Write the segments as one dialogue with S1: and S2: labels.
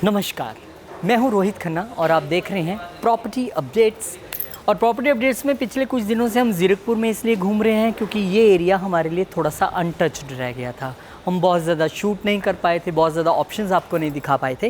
S1: नमस्कार, मैं हूं रोहित खन्ना और आप देख रहे हैं प्रॉपर्टी अपडेट्स। और प्रॉपर्टी अपडेट्स में पिछले कुछ दिनों से हम ज़ीरकपुर में इसलिए घूम रहे हैं क्योंकि ये एरिया हमारे लिए थोड़ा सा अनटच्ड रह गया था। हम बहुत ज़्यादा शूट नहीं कर पाए थे, बहुत ज़्यादा ऑप्शंस आपको नहीं दिखा पाए थे,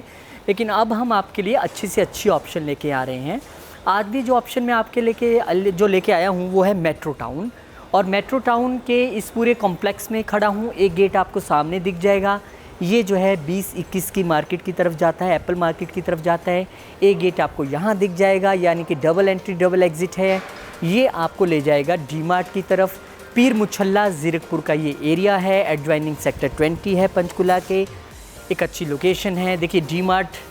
S1: लेकिन अब हम आपके लिए अच्छी से अच्छी ऑप्शन लेके आ रहे हैं। आज भी जो ऑप्शन मैं आपके लेके आया हूँ वो है मेट्रो टाउन। और मेट्रो टाउन के इस पूरे कॉम्प्लेक्स में खड़ा हूँ। एक गेट आपको सामने दिख जाएगा, ये जो है 20-21 की मार्केट की तरफ जाता है, एप्पल मार्केट की तरफ जाता है। एक गेट आपको यहाँ दिख जाएगा, यानी कि डबल एंट्री डबल एग्ज़िट है। ये आपको ले जाएगा डी मार्ट की तरफ। पीर मुछल्ला ज़ीरकपुर का ये एरिया है, एडजॉइनिंग सेक्टर 20 है पंचकुला के। एक अच्छी लोकेशन है। देखिए डी मार्ट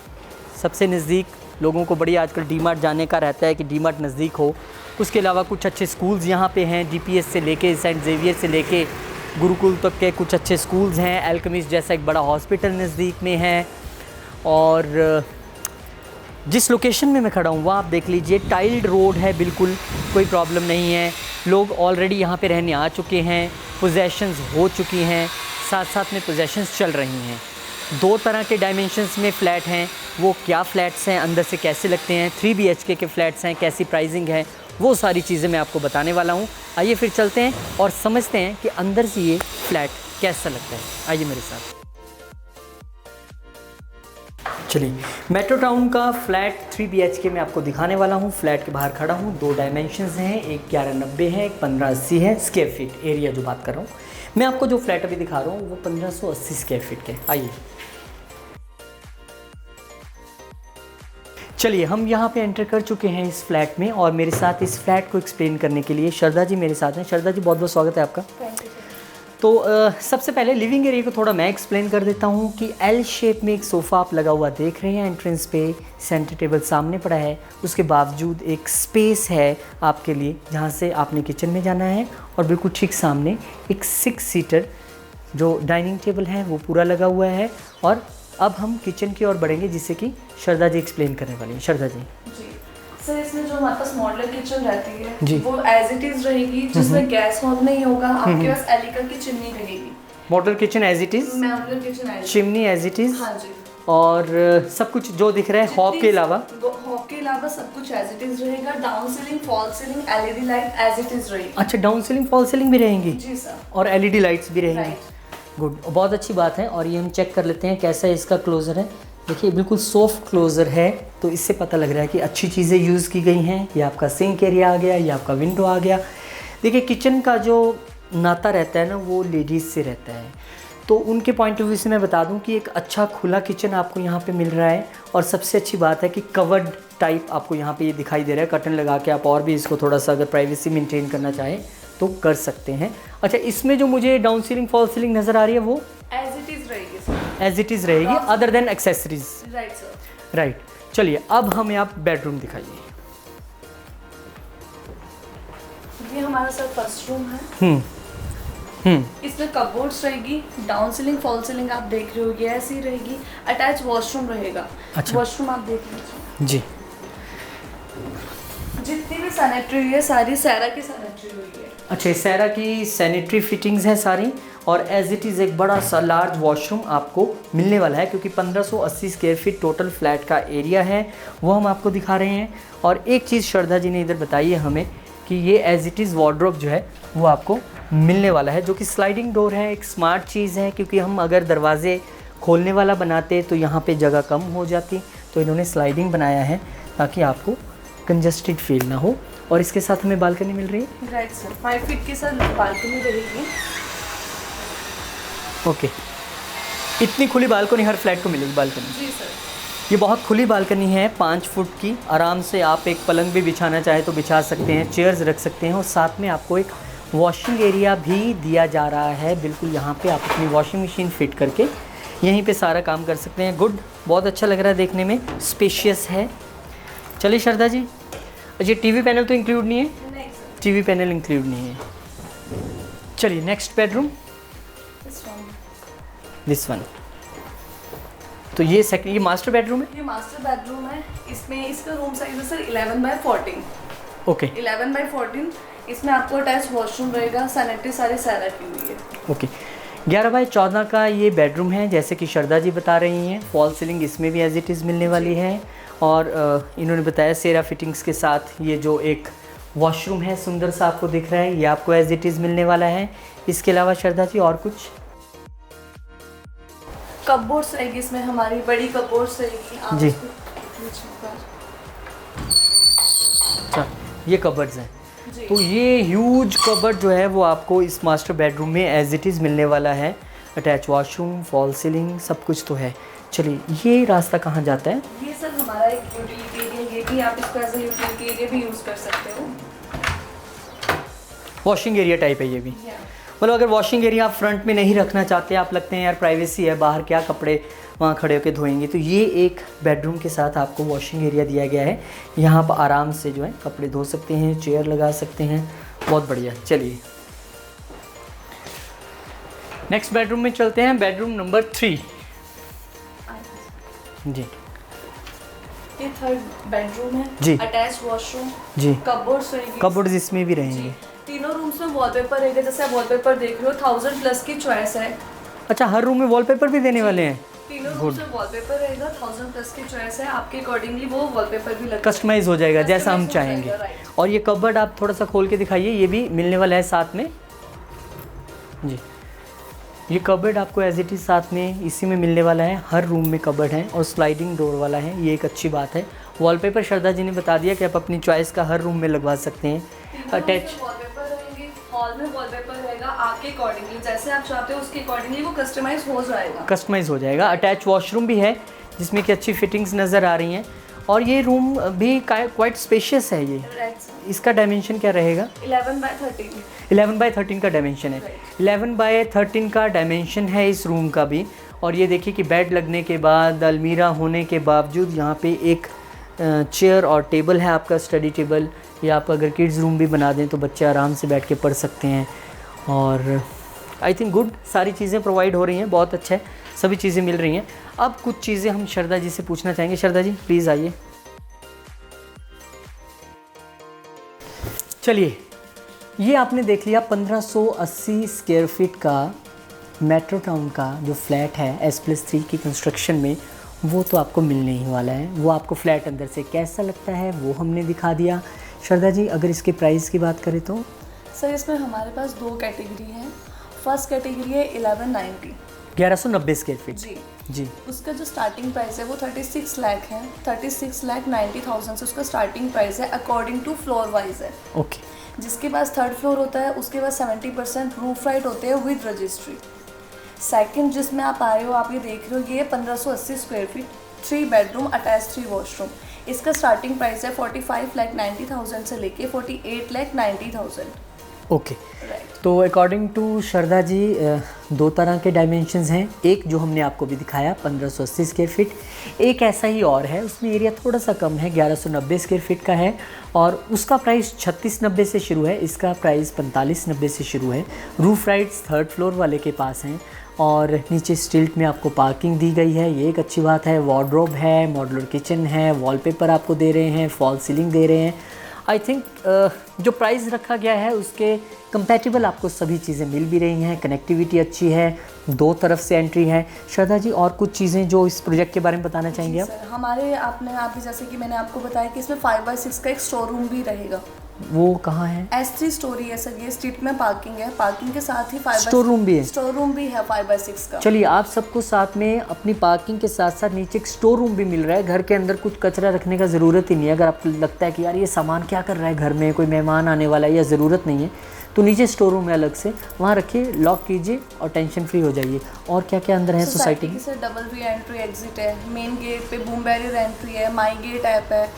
S1: सबसे नज़दीक, लोगों को बड़ी आजकल डी मार्ट जाने का रहता है कि डी मार्ट नज़दीक हो। उसके अलावा कुछ अच्छे स्कूल्स यहाँ पे हैं, डीपीएस से लेके सेंट ज़ेवियर से लेके गुरुकुल तक के कुछ अच्छे स्कूल्स हैं। एल्केमिस्ट जैसा एक बड़ा हॉस्पिटल नज़दीक में है। और जिस लोकेशन में मैं खड़ा हूँ वो आप देख लीजिए, टाइल्ड रोड है, बिल्कुल कोई प्रॉब्लम नहीं है। लोग ऑलरेडी यहाँ पे रहने आ चुके हैं, पोजेशंस हो चुकी हैं, साथ साथ में पोजेशंस चल रही हैं। 2 तरह के डायमेंशंस में फ़्लैट हैं। वो क्या फ़्लैट्स हैं, अंदर से कैसे लगते हैं, 3 BHK के फ़्लैट्स हैं, कैसी प्राइसिंग है, वो सारी चीज़ें मैं आपको बताने वाला हूँ। आइए फिर चलते हैं और समझते हैं कि अंदर से ये फ्लैट कैसा लगता है। आइए मेरे साथ चलिए। मेट्रो टाउन का फ्लैट 3 BHK में आपको दिखाने वाला हूँ। फ्लैट के बाहर खड़ा हूँ। 2 डायमेंशंस हैं, एक 1190 है, एक 1580 है स्क्वायर फीट। एरिया जो बात कर रहा हूँ मैं आपको, जो फ्लैट अभी दिखा रहा हूँ वो 1580 स्क्वायर फीट के। आइए चलिए, हम यहाँ पे एंटर कर चुके हैं इस फ्लैट में। और मेरे साथ इस फ्लैट को एक्सप्लेन करने के लिए श्रद्धा जी मेरे साथ हैं। श्रद्धा जी, बहुत बहुत स्वागत है आपका। तो सबसे पहले लिविंग एरिया को थोड़ा मैं एक्सप्लेन कर देता हूँ कि एल शेप में एक सोफ़ा आप लगा हुआ देख रहे हैं। एंट्रेंस पे सेंटर टेबल सामने पड़ा है, उसके बावजूद एक स्पेस है आपके लिए जहाँ से आपने किचन में जाना है। और बिल्कुल ठीक सामने एक 6 सीटर जो डाइनिंग टेबल है वो पूरा लगा हुआ है। और अब हम किचन की ओर बढ़ेंगे, जिससे कि श्रद्धा जी एक्सप्लेन करने वाली हैं। श्रद्धा जी।
S2: सर, इसमें जो हमारे पास मॉडलर किचन रहती है
S1: जी,
S2: वो एज इट इज रहेगी, जिसमें गैस हॉब नहीं होगा। आपके पास एलिका की चिमनी रहेगी।
S1: Modular kitchen as it is,
S2: modular kitchen
S1: chimney as it is.
S2: हाँ जी।
S1: और सब कुछ जो दिख रहा है हॉब के अलावा
S2: सब कुछ एज इट इज रहेगा। Down ceiling, false ceiling, LED light as it is रहेगी।
S1: अच्छा, डाउन सीलिंग फॉल सीलिंग भी रहेंगी?
S2: जी सर।
S1: और एलईडी लाइट्स भी रहेंगी?
S2: राइट।
S1: गुड, बहुत अच्छी बात है। और ये हम चेक कर लेते हैं कैसा इसका क्लोज़र है। देखिए बिल्कुल सॉफ्ट क्लोज़र है, तो इससे पता लग रहा है कि अच्छी चीज़ें यूज़ की गई हैं। ये आपका सिंक एरिया आ गया, ये आपका विंडो आ गया। देखिए किचन का जो नाता रहता है ना, वो लेडीज़ से रहता है। तो उनके पॉइंट ऑफ व्यू से मैं बता दूं कि एक अच्छा खुला किचन आपको यहाँ पे मिल रहा है। और सबसे अच्छी बात है कि कवर्ड टाइप आपको यहाँ पे ये दिखाई दे रहा है। कर्टन लगा के आप और भी इसको थोड़ा सा अगर प्राइवेसी मेंटेन करना चाहें तो कर सकते हैं। अच्छा, इसमें जो मुझे डाउन सीलिंग फॉल सीलिंग नज़र आ रही है वो
S2: एज इट इज रहेगी सर।
S1: एज इट इज़ रहेगी, other than accessories.
S2: Right sir.
S1: Right. चलिए अब हमें आप बेडरूम दिखाइए।
S2: ये हमारा सर फर्स्ट रूम है। इसमें कपबोर्ड्स रहेगी। डाउन सीलिंग फॉल सीलिंग आप देख रहे हो, ये ऐसी रहेगी। अटैच वॉशरूम रहेगा।
S1: अच्छा।
S2: वॉशरूम आप देख लीजिए
S1: जी।
S2: जितनी भी सैनिटरी है सारी सैरा की सैनिटरी हुई है।
S1: अच्छा, सैरा की सैनिटरी फिटिंग्स हैं सारी। और एज इट इज़ एक बड़ा सा लार्ज वॉशरूम आपको मिलने वाला है, क्योंकि 1580 स्क्वायर फीट टोटल फ्लैट का एरिया है, वो हम आपको दिखा रहे हैं। और एक चीज़ श्रद्धा जी ने इधर बताई है हमें कि ये एज इट इज़ वार्डरोब जो है वो आपको मिलने वाला है, जो कि स्लाइडिंग डोर है। एक स्मार्ट चीज़ है, क्योंकि हम अगर दरवाजे खोलने वाला बनाते तो यहाँ पे जगह कम हो जाती, तो इन्होंने स्लाइडिंग बनाया है ताकि आपको कंजस्टेड फील ना हो। और इसके साथ हमें बालकनी मिल रही है।
S2: राइट सर, 5 फीट के साथ बालकनी रहेगी।
S1: ओके, इतनी खुली बालकनी हर फ्लैट को मिलेगी? बालकनी
S2: जी सर।
S1: ये बहुत खुली बालकनी है, 5 फुट की। आराम से आप एक पलंग भी बिछाना चाहे तो बिछा सकते हैं, चेयर्स रख सकते हैं। और साथ में आपको एक वॉशिंग एरिया भी दिया जा रहा है। बिल्कुल यहाँ पे आप अपनी वॉशिंग मशीन फिट करके यहीं पे सारा काम कर सकते हैं। गुड, बहुत अच्छा लग रहा है देखने में, स्पेशियस है। चलिए श्रद्धा जी। अच्छा, टीवी पैनल तो इंक्लूड नहीं है?
S2: नहीं सर,
S1: टीवी पैनल इंक्लूड नहीं है। चलिए नेक्स्ट बेडरूम, दिस वन। तो ये मास्टर बेडरूम है?
S2: ये मास्टर बेडरूम है। इसमें इसका रूम साइज है सर 11/14।
S1: ओके
S2: 11/14। इसमें आपको अटैच वॉशरूम रहेगा। सैनिटरी सारी सैरा की हुई है।
S1: ओके। 11x14 का ये बेडरूम है, जैसे कि श्रद्धा जी बता रही हैं। फॉल सीलिंग इसमें भी एज इट इज़ मिलने वाली है, और इन्होंने बताया सेरा फिटिंग्स के साथ ये जो एक वॉशरूम है सुंदर सा आपको दिख रहा है, ये आपको एज इट इज़ मिलने वाला है। इसके अलावा श्रद्धा जी और कुछ?
S2: कपबोर्ड्स रहेगी इसमें, हमारी बड़ी कपबोर्ड्स रहेगी। आप
S1: जी।
S2: इसको-
S1: अच्छा, ये कबर्ड्स हैं।
S2: जी।
S1: तो ये ह्यूज कबर्ड जो है वो आपको इस मास्टर बेडरूम में एज इट इज़ मिलने वाला है। अटैच वॉशरूम, फॉल सीलिंग, सब कुछ तो है। चलिए, ये रास्ता कहाँ जाता है?
S2: ये सर हमारा एक यूटिलिटी एरिया, ये भी आप इसको एज ए यूटिलिटी एरिया भी यूज़ कर सकते हो।
S1: वॉशिंग एरिया टाइप है ये भी।
S2: या
S1: मतलब अगर वॉशिंग एरिया आप फ्रंट में नहीं रखना चाहते, आप लगते हैं यार प्राइवेसी है, बाहर क्या कपड़े वहाँ खड़े होकर धोएंगे, तो ये एक बेडरूम के साथ आपको वॉशिंग एरिया दिया गया है। यहाँ पर आराम से जो है कपड़े धो सकते हैं, चेयर लगा सकते हैं, बहुत बढ़िया। चलिए नेक्स्ट बेडरूम में चलते हैं, बेडरूम नंबर 3। जी
S2: ये थर्ड बेडरूम है
S1: जी।
S2: अटैच वॉशरूम,
S1: जी,
S2: कपबोर्ड्स रहेगी।
S1: कबर्ड्स इसमें भी रहेंगे।
S2: जी। तीनों रूम्स में वॉलपेपर रहेगा, जैसे आप वॉलपेपर देख रहे हो 1000+ की चॉइस है।
S1: अच्छा, हर रूम में वॉलपेपर भी देने वाले हैं?
S2: तीनों रूम्स में वॉलपेपर रहेगा, 1000+ की चॉइस है, आपके अकॉर्डिंगली वो वॉलपेपर भी लगेगा।
S1: कस्टमाइज हो जाएगा जैसा हम
S2: Customize हो
S1: चाहेंगे।
S2: जाएगा, right।
S1: और ये कबर्ड आप थोड़ा सा खोल के दिखाइए, ये भी मिलने वाला है साथ में। जी, ये कबर्ड आपको एज इट इज़ साथ में इसी में मिलने वाला है। हर रूम में कबर्ड है और स्लाइडिंग डोर वाला है, ये एक अच्छी बात है। वॉलपेपर श्रद्धा जी ने बता दिया कि आप अपनी चॉइस का हर रूम में लगवा सकते हैं। अटैच
S2: वॉलपेपर रहेंगे, हॉल में वॉलपेपर रहेगा आपके अकॉर्डिंगली, जैसे आप चाहते हो उसके अकॉर्डिंगली वो कस्टमाइज हो जाएगा।
S1: कस्टमाइज हो जाएगा। अटैच वॉशरूम भी है जिसमें कि अच्छी फिटिंग्स नज़र आ रही हैं, और ये रूम भी क्वाइट स्पेशियस है। ये इसका डायमेंशन क्या रहेगा?
S2: 11x13।
S1: 11x13 का डायमेंशन है। 11x13 का डायमेंशन है इस रूम का भी। और ये देखिए कि बेड लगने के बाद, अलमीरा होने के बावजूद, यहाँ पे एक चेयर और टेबल है आपका, स्टडी टेबल, या आप अगर किड्स रूम भी बना दें तो बच्चे आराम से बैठ के पढ़ सकते हैं। और आई थिंक गुड, सारी चीज़ें प्रोवाइड हो रही हैं, बहुत अच्छा है, सभी चीज़ें मिल रही हैं। अब कुछ चीज़ें हम श्रद्धा जी से पूछना चाहेंगे। श्रद्धा जी प्लीज़ आइए। चलिए, ये आपने देख लिया 1580 स्क्वायर फीट का मेट्रो टाउन का जो फ्लैट है S+3 की कंस्ट्रक्शन में, वो तो आपको मिलने ही वाला है। वो आपको फ्लैट अंदर से कैसा लगता है वो हमने दिखा दिया। श्रद्धा जी अगर इसके प्राइस की बात करें तो?
S2: सर इसमें हमारे पास 2 कैटेगरी हैं। फर्स्ट कैटेगरी है 1190।
S1: 1190 स्क्वायर फीट।
S2: जी।
S1: जी,
S2: उसका जो स्टार्टिंग प्राइस है वो 36 लाख है। 36,90,000 से उसका स्टार्टिंग प्राइस है, अकॉर्डिंग टू फ्लोर वाइज है।
S1: ओके।
S2: जिसके पास थर्ड फ्लोर होता है उसके पास 70% रूफ राइट होते हैं विद रजिस्ट्री। सेकंड जिसमें आप आए हो, आप ये देख रहे हो, ये 1580 square feet, 3 bedroom attach 3 washroom. इसका स्टार्टिंग प्राइस है 45,90,000 से लेके 48,90,000।
S1: Okay,
S2: right.
S1: तो अकॉर्डिंग टू श्रद्धा जी 2 तरह के डायमेंशंस हैं। एक जो हमने आपको भी दिखाया 1580 स्क्वायर फीट, एक ऐसा ही और है, उसमें एरिया थोड़ा सा कम है, 1190 स्क्वायर फीट का है, और उसका प्राइस 3690 से शुरू है, इसका प्राइस 4590 से शुरू है। रूफ राइट्स थर्ड फ्लोर वाले के पास हैं, और नीचे स्टिल्ट में आपको पार्किंग दी गई है, ये एक अच्छी बात है। वार्डरोब है, मॉड्यूलर किचन है, वॉलपेपर आपको दे रहे हैं, फॉल सीलिंग दे रहे हैं। आई थिंक जो प्राइस रखा गया है उसके कंपैटिबल आपको सभी चीज़ें मिल भी रही हैं। कनेक्टिविटी अच्छी है, 2 तरफ से एंट्री है। श्रद्धा जी और कुछ चीज़ें जो इस प्रोजेक्ट के बारे में बताना चाहेंगे आप?
S2: सर हमारे आपने जैसे कि मैंने आपको बताया कि इसमें 5x6 का एक स्टोर रूम भी रहेगा।
S1: वो कहाँ है?
S2: S3 स्टोरी है सर, ये स्ट्रीट में पार्किंग है, पार्किंग के साथ ही 5x6
S1: स्टोर रूम भी है?
S2: स्टोर रूम भी है 5x6 का।
S1: चलिए, आप सबको साथ में अपनी पार्किंग के साथ साथ नीचे एक स्टोर रूम भी मिल रहा है। घर के अंदर कुछ कचरा रखने का ज़रूरत ही नहीं है। अगर आपको लगता है कि यार ये सामान क्या कर रहा है घर में, कोई मेहमान आने वाला है या ज़रूरत नहीं है, तो नीचे स्टोर रूम है अलग से, वहाँ रखिए, लॉक कीजिए और टेंशन फ्री हो जाइए। और क्या क्या अंदर है सोसाइटी
S2: की? Sir double V entry exit है, मेन गेट पे बूम बैरियर एंट्री है, माई गेट ऐप है,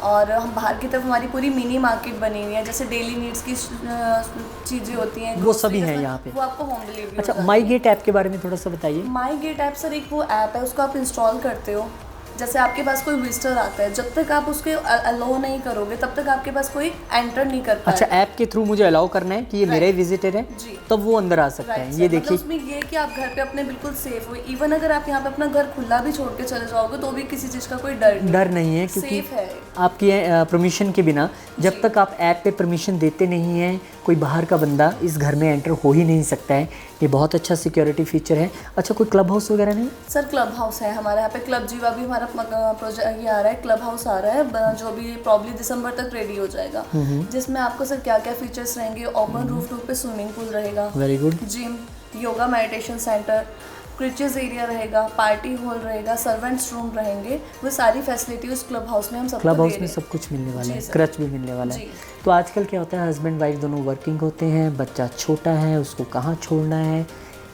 S2: और हम बाहर की तरफ हमारी पूरी मिनी मार्केट बनी हुई है, जैसे डेली नीड्स की चीज़ें होती हैं,
S1: वो सभी हैं यहाँ पे।
S2: वो आपको होम डिलीवरी।
S1: अच्छा, माई गेट ऐप के बारे में थोड़ा सा बताइए।
S2: माई गेट ऐप सर एक वो ऐप है, उसको आप इंस्टॉल करते हो, जैसे आपके पास कोई विजिटर आता है, जब तक आप उसके अलाउ नहीं करोगे तब तक आपके पास कोई एंटर नहीं कर पाएगा।
S1: अच्छा, ऐप के थ्रू मुझे अलाउ करना है कि ये मेरा ही विजिटर है,
S2: जी।
S1: तब वो अंदर आ सकता है। ये देखिए,
S2: उसमें ये कि आप घर पे अपने बिल्कुल सेफ हो। इवन अगर आप यहाँ पे अपना घर खुला भी छोड़ के चले जाओगे तो भी किसी चीज़ का कोई डर
S1: नहीं है, क्योंकि
S2: सेफ है।
S1: आपकी परमिशन के बिना, जब तक आप ऐप पे परमिशन देते नहीं हैं, कोई बाहर का बंदा इस घर में एंटर हो ही नहीं सकता है। ये बहुत अच्छा सिक्योरिटी फीचर है। अच्छा, कोई क्लब हाउस वगैरह नहीं?
S2: सर क्लब हाउस है हमारे यहाँ पे, क्लब जीवा भी हमारा प्रोजेक्ट ये आ रहा है, क्लब हाउस आ रहा है जो भी प्रॉब्ली दिसंबर तक रेडी हो जाएगा, जिसमें आपको सर क्या क्या फीचर्स रहेंगे। ओपन रूफ टॉप पे स्विमिंग पूल रहेगा,
S1: very good.
S2: Gym, yoga meditation centre, creche area रहेगा, पार्टी हॉल रहेगा, सर्वेंट्स रूम रहेंगे। वो सारी फैसिलिटी उस क्लब हाउस में हम सबको
S1: क्लब हाउस
S2: दे
S1: में
S2: रहे हैं।
S1: सब कुछ मिलने वाला
S2: जी
S1: है,
S2: सर।
S1: क्रच भी मिलने वाला है।
S2: जी।
S1: तो आजकल क्या होता है, हस्बैंड वाइफ दोनों वर्किंग होते हैं, बच्चा छोटा है, उसको कहाँ छोड़ना है,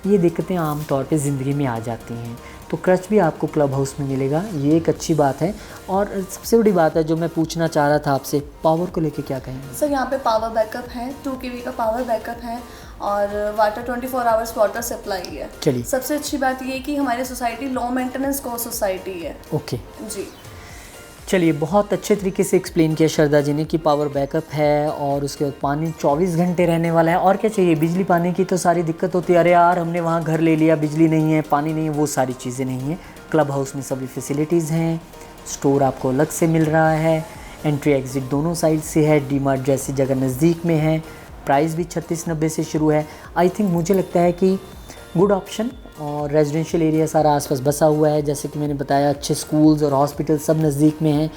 S1: ये दिक्कतें आम तौर पे ज़िंदगी में आ जाती हैं। तो क्रच भी आपको क्लब हाउस में मिलेगा, ये एक अच्छी बात है। और सबसे बड़ी बात है जो मैं पूछना चाह रहा था आपसे, पावर को लेके क्या कहेंगे?
S2: सर यहाँ पे पावर बैकअप है, 2 kV का पावर बैकअप है, और वाटर 24 आवर्स वाटर सप्लाई है।
S1: चलिए।
S2: सबसे अच्छी बात ये है कि हमारी सोसाइटी लो मेंटेनेंस को सोसाइटी है।
S1: ओके,
S2: जी।
S1: चलिए, बहुत अच्छे तरीके से एक्सप्लेन किया श्रद्धा जी ने कि पावर बैकअप है और उसके बाद पानी 24 घंटे रहने वाला है। और क्या चाहिए, बिजली पानी की तो सारी दिक्कत होती है, अरे यार हमने वहाँ घर ले लिया, बिजली नहीं है, पानी नहीं है, वो सारी चीज़ें नहीं हैं। क्लब हाउस में सभी फैसिलिटीज़ हैं, स्टोर आपको अलग से मिल रहा है, एंट्री एग्ज़िट दोनों साइड से है, डीमार्ट जैसी जगह नज़दीक में है, प्राइस भी 3690 से शुरू है। आई थिंक मुझे लगता है कि गुड ऑप्शन, और रेजिडेंशियल एरिया सारा आसपास बसा हुआ है, जैसे कि मैंने बताया, अच्छे स्कूल्स और हॉस्पिटल सब नज़दीक में हैं।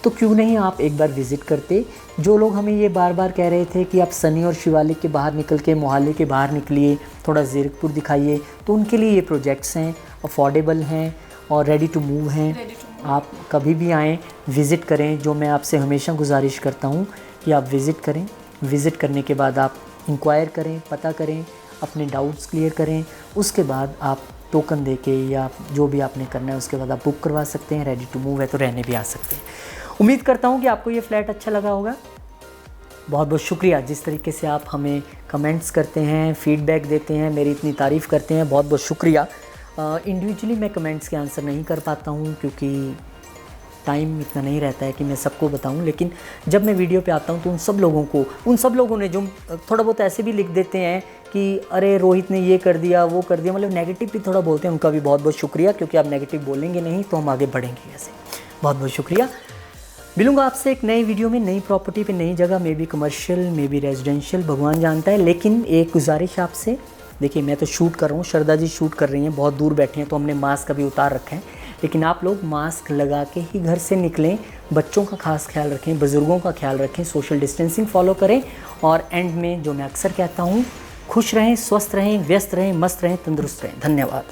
S1: तो क्यों नहीं आप एक बार विज़िट करते। जो लोग हमें ये बार बार कह रहे थे कि आप सनी और शिवालिक के बाहर निकल के मोहाली के बाहर निकलिए, थोड़ा ज़ीरकपुर दिखाइए, तो उनके लिए ये प्रोजेक्ट्स हैं, अफोर्डेबल हैं और रेडी टू मूव हैं। आप कभी भी आएँ, विज़िट करें। जो मैं आपसे हमेशा गुजारिश करता हूँ कि आप विज़िट करें, विज़िट करने के बाद आप इंक्वायर करें, पता करें, अपने डाउट्स क्लियर करें, उसके बाद आप टोकन देके या जो भी आपने करना है उसके बाद आप बुक करवा सकते हैं। रेडी टू मूव है तो रहने भी आ सकते हैं। उम्मीद करता हूँ कि आपको ये फ्लैट अच्छा लगा होगा। बहुत बहुत शुक्रिया जिस तरीके से आप हमें कमेंट्स करते हैं, फीडबैक देते हैं, मेरी इतनी तारीफ़ करते हैं, बहुत बहुत शुक्रिया। इंडिविजुअली मैं कमेंट्स के आंसर नहीं कर पाता हूँ क्योंकि टाइम इतना नहीं रहता है कि मैं सबको बताऊं, लेकिन जब मैं वीडियो पे आता हूं तो उन सब लोगों ने जो थोड़ा बहुत ऐसे भी लिख देते हैं कि अरे रोहित ने ये कर दिया, वो कर दिया, मतलब नेगेटिव भी थोड़ा बोलते हैं, उनका भी बहुत बहुत शुक्रिया, क्योंकि आप नेगेटिव बोलेंगे नहीं तो हम आगे बढ़ेंगे ऐसे। बहुत बहुत शुक्रिया। मिलूंगा आपसे एक नई वीडियो में, नई प्रॉपर्टी पे, नई जगह, may be commercial, may be residential, भगवान जानता है। लेकिन एक गुजारिश आपसे, देखिए मैं तो शूट कर रहा हूँ, श्रद्धा जी शूट कर रही हैं, बहुत दूर बैठे हैं तो हमने मास्क अभी उतार रखा है, लेकिन आप लोग मास्क लगा के ही घर से निकलें, बच्चों का खास ख्याल रखें, बुज़ुर्गों का ख्याल रखें, सोशल डिस्टेंसिंग फॉलो करें, और एंड में जो मैं अक्सर कहता हूँ, खुश रहें, स्वस्थ रहें, व्यस्त रहें, मस्त रहें, तंदुरुस्त रहें। धन्यवाद।